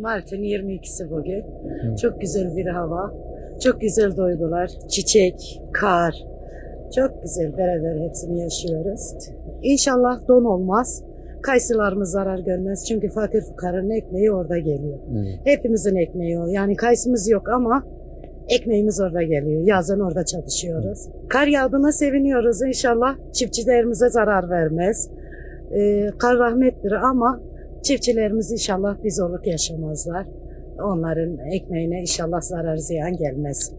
Mart'ın 22'si bugün. Çok güzel bir hava. Çok güzel duygular. Çiçek, kar. Çok güzel, beraber hepsini yaşıyoruz. İnşallah don olmaz. Kayısılarımız zarar görmez. Çünkü fakir fukaranın ekmeği orada geliyor. Hepimizin ekmeği o. Yani kayısımız yok ama ekmeğimiz orada geliyor. Yazın orada çalışıyoruz. Kar yağdığına seviniyoruz. İnşallah çiftçilerimize zarar vermez. Kar rahmettir ama çiftçilerimiz inşallah bir zorluk yaşamazlar. Onların ekmeğine inşallah zarar ziyan gelmez.